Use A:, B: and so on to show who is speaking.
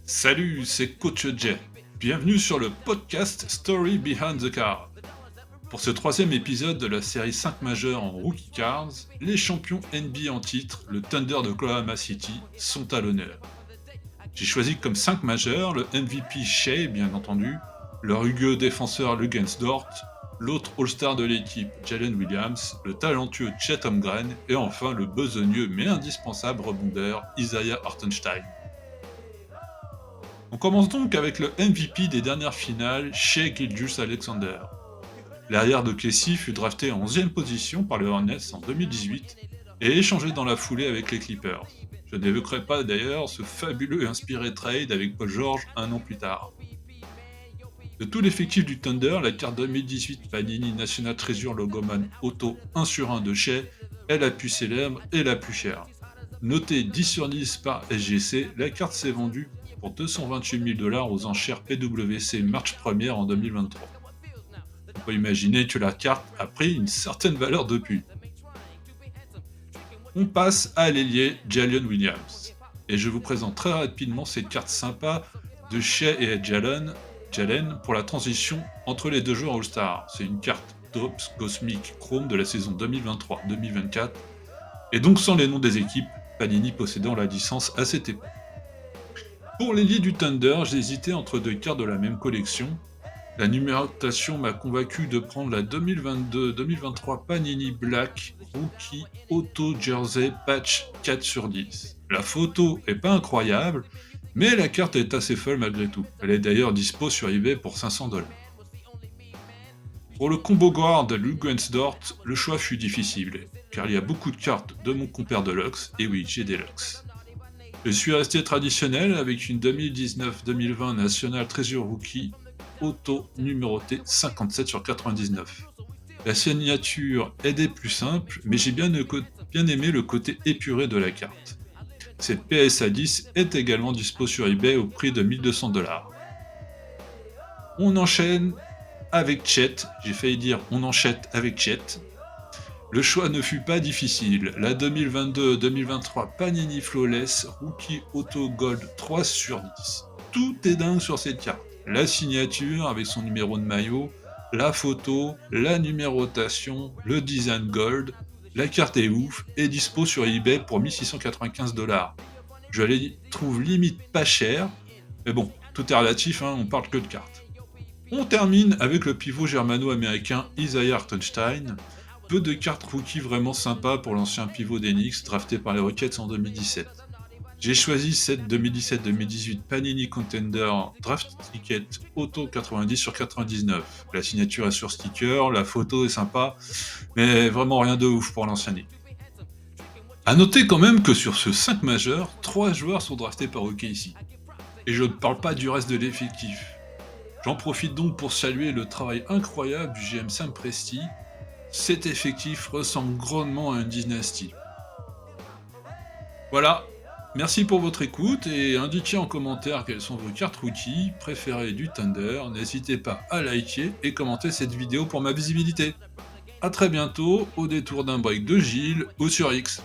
A: Salut, c'est Coach Jay. Bienvenue sur le podcast Story Behind the Card. Pour ce troisième épisode de la série 5 majeurs en Rookie Cards, les champions NBA en titre, le Thunder de Oklahoma City, sont à l'honneur. J'ai choisi comme 5 majeurs le MVP Shea, bien entendu, le rugueux défenseur Luguentz-Dort, l'autre All-Star de l'équipe Jalen Williams, le talentueux Chet Holmgren et enfin le besogneux mais indispensable rebondeur Isaiah Hartenstein. On commence donc avec le MVP des dernières finales, Shai Gilgeous-Alexander. L'arrière de Casey fut drafté en 11e position par les Hornets en 2018 et échangé dans la foulée avec les Clippers. Je n'évoquerai pas d'ailleurs ce fabuleux et inspiré trade avec Paul George un an plus tard. De tout l'effectif du Thunder, la carte 2018 Panini National Treasure Logoman Auto 1 sur 1 de Shai est la plus célèbre et la plus chère. Notée 10 sur 10 par SGC, la carte s'est vendue pour 228 000 $ aux enchères PWC March première en 2023. On peut imaginer que la carte a pris une certaine valeur depuis. On passe à l'ailier Jalen Williams. Et je vous présente très rapidement cette carte sympa de Shai et Jalen pour la transition entre les deux joueurs All-Star. C'est une carte Drops Cosmic Chrome de la saison 2023-2024 et donc sans les noms des équipes, Panini possédant la licence à cette époque. Pour l'ailier du Thunder, j'ai hésité entre deux cartes de la même collection. La numérotation m'a convaincu de prendre la 2022-2023 Panini Black Rookie Auto Jersey Patch 4 sur 10. La photo est pas incroyable, mais la carte est assez folle malgré tout. Elle est d'ailleurs dispo sur eBay pour 500 $. Pour le combo guard Luguentz-Dort, le choix fut difficile, car il y a beaucoup de cartes de mon compère Deluxe, et oui, j'ai Deluxe. Je suis resté traditionnel avec une 2019-2020 National Treasure Rookie Auto numérotée 57 sur 99. La signature est des plus simples, mais j'ai bien aimé le côté épuré de la carte. Cette PSA 10 est également dispo sur eBay au prix de 1200 $. On enchaîne avec Chet, j'ai failli dire on enchaîne avec Chet. Le choix ne fut pas difficile, la 2022-2023 Panini Flawless Rookie Auto Gold 3 sur 10. Tout est dingue sur cette carte. La signature avec son numéro de maillot, la photo, la numérotation, le design gold, la carte est ouf et dispo sur eBay pour 1695 $. Je les trouve limite pas cher, mais bon, tout est relatif, hein, on parle que de cartes. On termine avec le pivot germano-américain Isaiah Hartenstein. Peu de cartes rookie vraiment sympas pour l'ancien pivot d'Enix drafté par les Rockets en 2017. J'ai choisi cette 2017-2018 Panini Contender Draft Ticket Auto 90 sur 99. La signature est sur sticker, la photo est sympa, mais vraiment rien de ouf pour l'ancien Nick. A noter quand même que sur ce 5 majeur, 3 joueurs sont draftés par OKC. Et je ne parle pas du reste de l'effectif. J'en profite donc pour saluer le travail incroyable du GM Sam Presti. Cet effectif ressemble grandement à une dynastie. Voilà, merci pour votre écoute et indiquez en commentaire quelles sont vos cartes rookies préférées du Thunder. N'hésitez pas à liker et commenter cette vidéo pour ma visibilité. A très bientôt au détour d'un break de Gilles ou sur X.